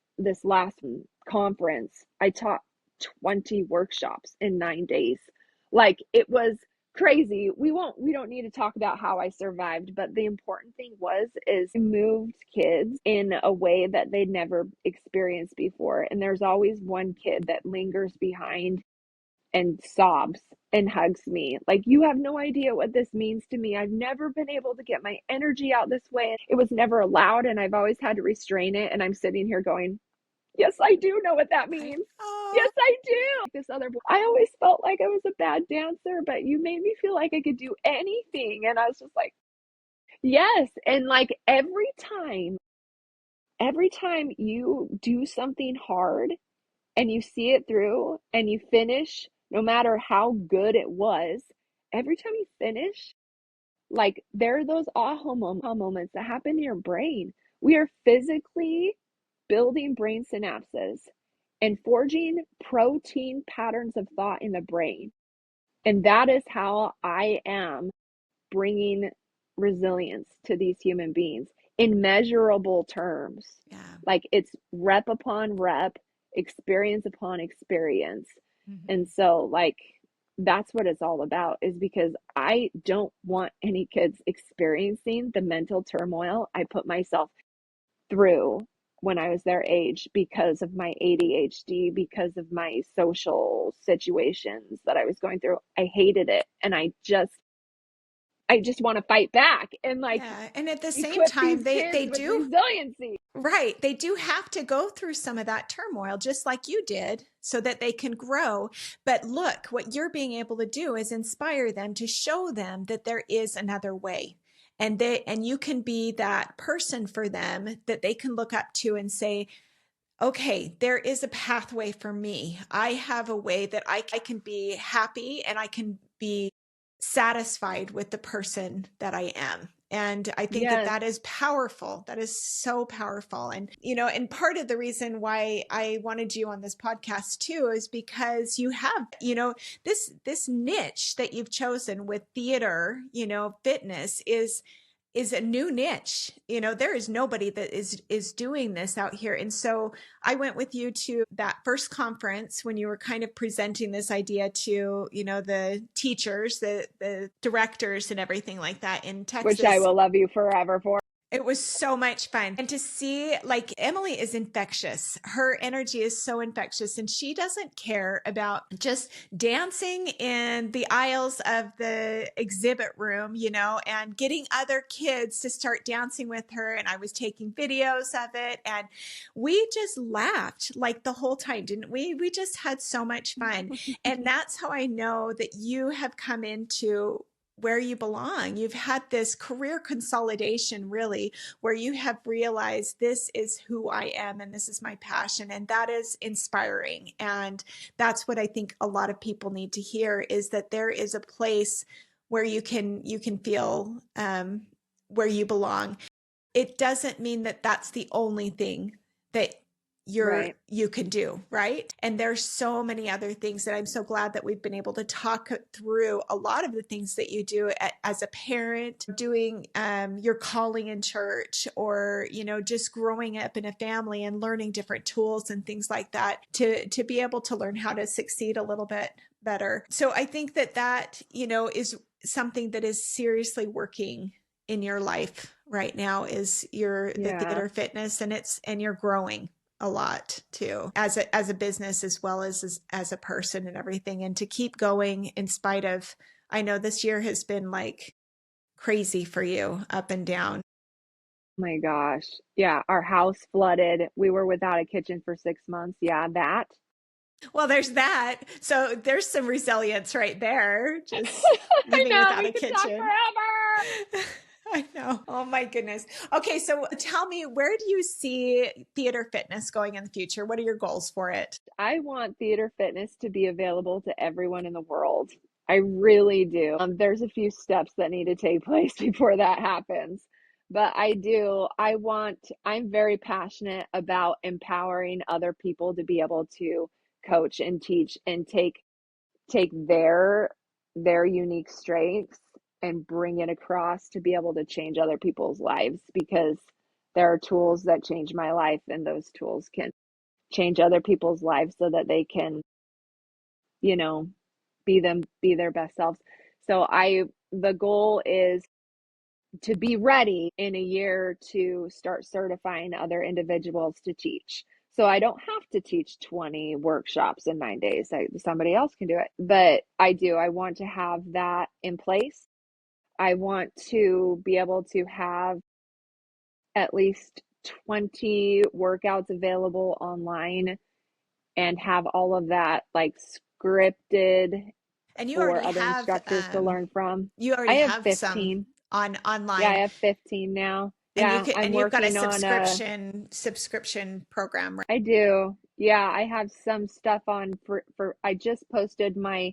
conference, I taught 20 workshops in 9 days. Like, it was crazy. We don't need to talk about how I survived, but the important thing is moved kids in a way that they'd never experienced before. And there's always one kid that lingers behind and sobs and hugs me. Like, you have no idea what this means to me. I've never been able to get my energy out this way. It was never allowed, and I've always had to restrain it. And I'm sitting here going, yes, I do know what that means. Yes, I do. This other boy, I always felt like I was a bad dancer, but you made me feel like I could do anything. And I was just like, yes. And like every time you do something hard and you see it through and you finish, no matter how good it was, every time you finish, like, there are those aha moments that happen in your brain. We are physically building brain synapses and forging protein patterns of thought in the brain. And that is how I am bringing resilience to these human beings in measurable terms. Yeah. Like, it's rep upon rep, experience upon experience. Mm-hmm. And so, like, that's what it's all about, is because I don't want any kids experiencing the mental turmoil I put myself through when I was their age because of my ADHD, because of my social situations that I was going through. I hated it. And I just want to fight back and, like, Yeah. And at the same equip these time, they kids with do, resiliency. right. They do have to go through some of that turmoil, just like you did, so that they can grow. But look, what you're being able to do is inspire them, to show them that there is another way. And you can be that person for them that they can look up to and say, okay, there is a pathway for me. I have a way that I can be happy and I can be satisfied with the person that I am. And I think that Yes. that is powerful. That is so powerful. And, and part of the reason why I wanted you on this podcast too, is because you have, this niche that you've chosen with theater, fitness is a new niche. There is nobody that is doing this out here. And so I went with you to that first conference when you were kind of presenting this idea to, the teachers, the directors and everything like that in Texas. Which I will love you forever for. It was so much fun. And to see, like, Emily is infectious. Her energy is so infectious, and she doesn't care about just dancing in the aisles of the exhibit room, and getting other kids to start dancing with her. And I was taking videos of it, and we just laughed like the whole time, didn't we? We just had so much fun. And that's how I know that you have come into where you belong. You've had this career consolidation, really, where you have realized this is who I am and this is my passion. And that is inspiring. And that's what I think a lot of people need to hear, is that there is a place where you can feel where you belong. It doesn't mean that that's the only thing that you can do, right? And there's so many other things that I'm so glad that we've been able to talk through a lot of the things that you do as a parent, doing your calling in church, or, just growing up in a family and learning different tools and things like that to be able to learn how to succeed a little bit better. So I think that, is something that is seriously working in your life right now, is the theater fitness, and you're growing a lot too, as a business, as well as a person and everything. And to keep going in spite of, I know this year has been like crazy for you, up and down. My gosh. Yeah, our house flooded. We were without a kitchen for 6 months. Yeah, that. Well, there's that. So there's some resilience right there, just I living know, without we a could talk kitchen. forever. I know. Oh my goodness. Okay, so tell me, where do you see theater fitness going in the future? What are your goals for it? I want theater fitness to be available to everyone in the world. I really do. There's a few steps that need to take place before that happens. But I do. I'm very passionate about empowering other people to be able to coach and teach and take their unique strengths and bring it across to be able to change other people's lives, because there are tools that change my life, and those tools can change other people's lives so that they can, you know, be their best selves. So the goal is to be ready in a year to start certifying other individuals to teach. So I don't have to teach 20 workshops in 9 days. Somebody else can do it. But I do. I want to have that in place. I want to be able to have at least 20 workouts available online and have all of that like scripted And for other instructors to learn from. you I already have have some 15. on Yeah, I online, have 15 now. and Yeah, I'm you've got a working on subscription program, right? I do. Yeah, I have some stuff on for I just posted my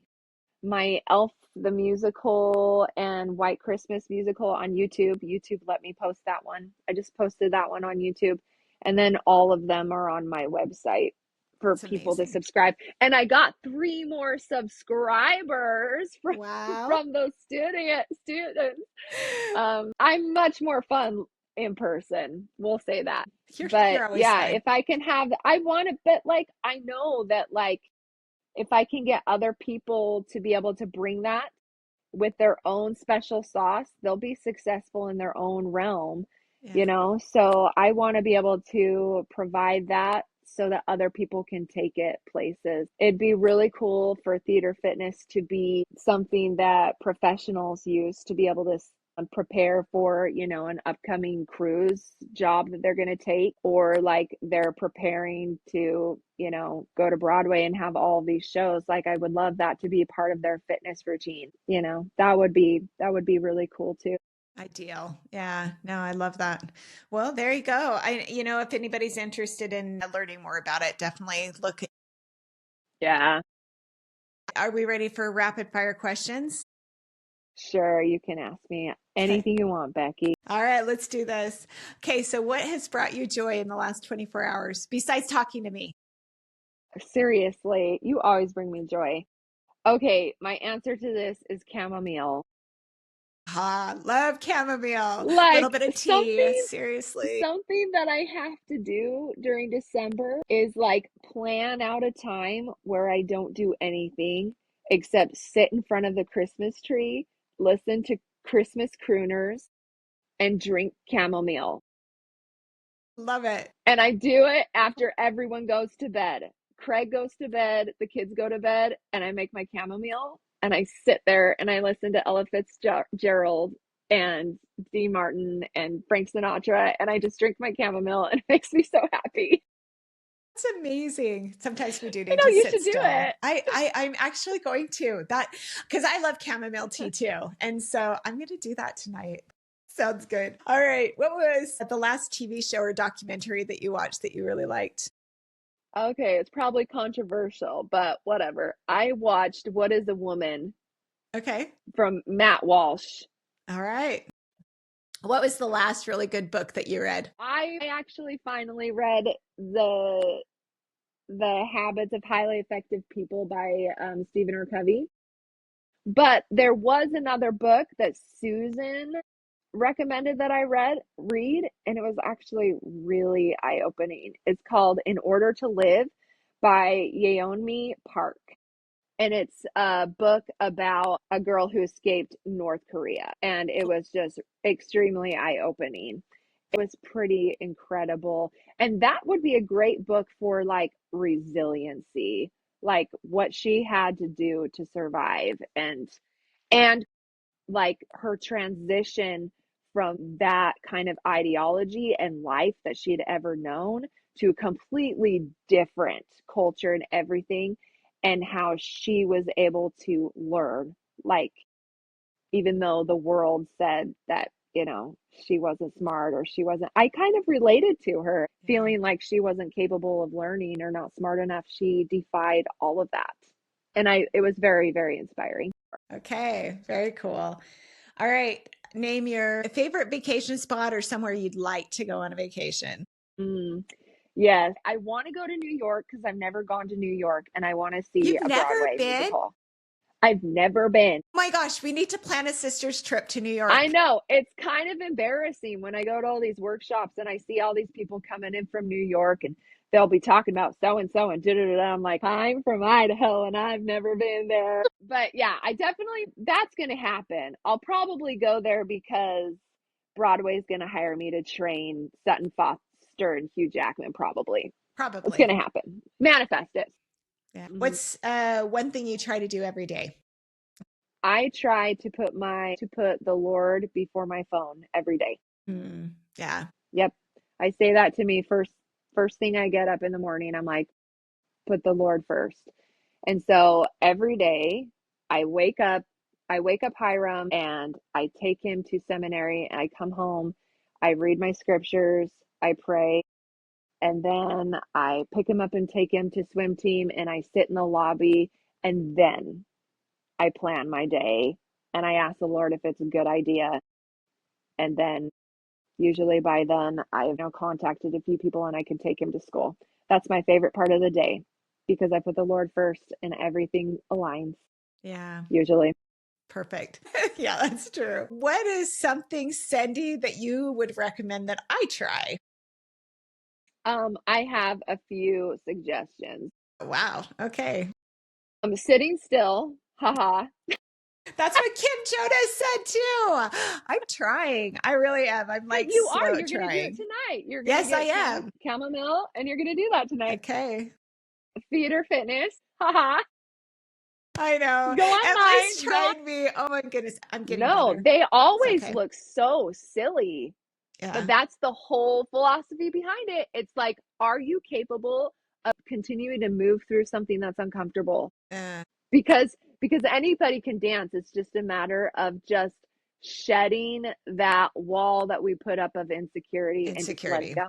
Elf the musical and White Christmas musical on YouTube. YouTube let me post that one. I just posted that one on YouTube. And then all of them are on my website for It's people to amazing. subscribe. And I got 3 more subscribers from Wow. from those students. I'm much more fun in person. We'll say that. But You're always yeah, fun. if I can have, I want it, but like, I know that like, if I can get other people to be able to bring that with their own special sauce, they'll be successful in their own realm, Yeah. So I want to be able to provide that so that other people can take it places. It'd be really cool for theater fitness to be something that professionals use to be able to prepare for, an upcoming cruise job that they're going to take, or like they're preparing to, go to Broadway and have all these shows. Like I would love that to be a part of their fitness routine. That would be really cool too. Ideal. Yeah. No, I love that. Well, there you go. If anybody's interested in learning more about it, definitely look. Yeah, Are we ready for rapid fire questions? sure. You can ask me Okay. anything you want, Becky. All right, let's do this. Okay. So what has brought you joy in the last 24 hours besides talking to me? Seriously, you always bring me joy. Okay, my answer to this is chamomile. Ah, love chamomile. Little Like bit of tea. something Seriously. something that I have to do during December is like plan out a time where I don't do anything except sit in front of the Christmas tree, listen to Christmas crooners, and drink chamomile. Love it. And I do it after everyone goes to bed. Craig goes to bed, the kids go to bed, and I make my chamomile and I sit there and I listen to Ella Fitzgerald and Dean Martin and Frank Sinatra, and I just drink my chamomile and it makes me so happy. It's amazing. Sometimes we do I need know to you sit should do still. it. I'm actually going to that because I love chamomile tea too. And so I'm going to do that tonight. Sounds good. All right. What was the last TV show or documentary that you watched that you really liked? Okay, it's probably controversial, but whatever. I watched What is a Woman Okay. from Matt Walsh. All right. What was the last really good book that you read? I actually finally read the Habits of Highly Effective People by Stephen R. Covey. But there was another book that Susan recommended that I read, and it was actually really eye-opening. It's called In Order to Live by Yeonmi Park. And it's a book about a girl who escaped North Korea. And it was just extremely eye-opening. It was pretty incredible. And that would be a great book for like resiliency, like what she had to do to survive, and like her transition from that kind of ideology and life that she had ever known to a completely different culture and everything, and how she was able to learn, like, even though the world said that, she wasn't smart or I kind of related to her feeling like she wasn't capable of learning or not smart enough. She defied all of that. And it was very, very inspiring. Okay, very cool. All right, name your favorite vacation spot or somewhere you'd like to go on a vacation. Yes, I want to go to New York because I've never gone to New York and I want to see You've a never Broadway been? musical. I've never been. Oh my gosh, we need to plan a sister's trip to New York. I know. It's kind of embarrassing when I go to all these workshops and I see all these people coming in from New York and they'll be talking about so and so and da-da-da-da. I'm like, I'm from Idaho and I've never been there. But yeah, that's going to happen. I'll probably go there because Broadway's going to hire me to train Sutton Foster and Hugh Jackman, probably. It's going to happen. Manifest it. Yeah. What's one thing you try to do every day? I try to put the Lord before my phone every day. Yeah. Yep. I say that to me first thing I get up in the morning. I'm like, put the Lord first. And so every day I wake up Hiram and I take him to seminary and I come home, I read my scriptures, I pray, and then I pick him up and take him to swim team and I sit in the lobby and then I plan my day and I ask the Lord if it's a good idea. And then usually by then I've contacted a few people and I can take him to school. That's my favorite part of the day because I put the Lord first and everything aligns. Yeah. Usually. Perfect. Yeah, that's true. What is something, Sendy, that you would recommend that I try? I have a few suggestions. Wow. Okay. I'm sitting still. Haha. That's what Kim Jonas said too. I'm trying. I really am. I'm like, you are. You're going to do it tonight. You're gonna get I am. Chamomile, and you're gonna do that tonight. Okay. Theater fitness. Haha. I know. Go on Emily's tried me. Oh my goodness. I'm getting better. They always look so silly. Yeah. But that's the whole philosophy behind it. It's like, are you capable of continuing to move through something that's uncomfortable? Because anybody can dance. It's just a matter of just shedding that wall that we put up of insecurity and just let it go.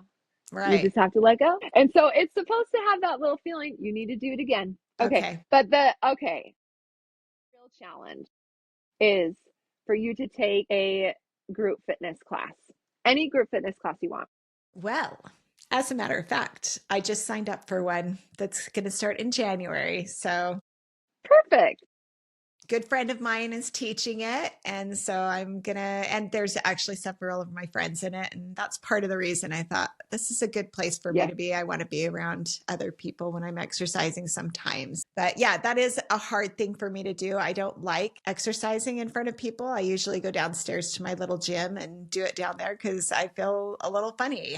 Right. You just have to let go. And so it's supposed to have that little feeling. You need to do it again. Okay. But real challenge is for you to take a group fitness class. Any group fitness class you want. Well, as a matter of fact, I just signed up for one that's going to start in January. So perfect. Good friend of mine is teaching it. And so and there's actually several of my friends in it. And that's part of the reason I thought this is a good place for me to be. I want to be around other people when I'm exercising sometimes. But yeah, that is a hard thing for me to do. I don't like exercising in front of people. I usually go downstairs to my little gym and do it down there because I feel a little funny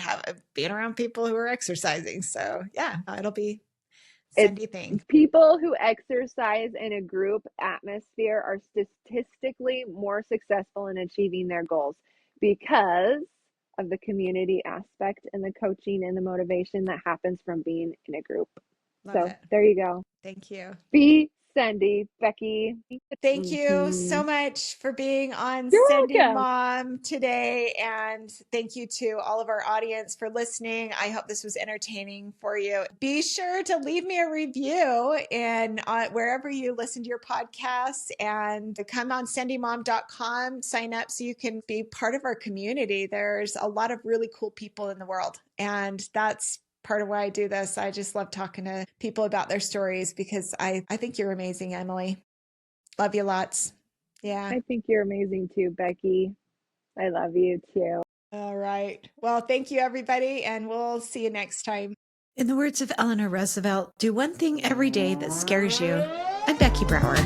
being around people who are exercising. So yeah, it'll be Sendy thing. People who exercise in a group atmosphere are statistically more successful in achieving their goals because of the community aspect and the coaching and the motivation that happens from being in a group. There you go. Thank you. Be Sendy, Becky. Thank you so much for being on Sendy Mom today. And thank you to all of our audience for listening. I hope this was entertaining for you. Be sure to leave me a review and wherever you listen to your podcasts, and come on sendymom.com, sign up so you can be part of our community. There's a lot of really cool people in the world, and that's part of why I do this. I just love talking to people about their stories because I think you're amazing, Emily. Love you lots. Yeah. I think you're amazing too, Becky. I love you too. All right. Well, thank you, everybody, and we'll see you next time. In the words of Eleanor Roosevelt, do one thing every day that scares you. I'm Becky Brouwer.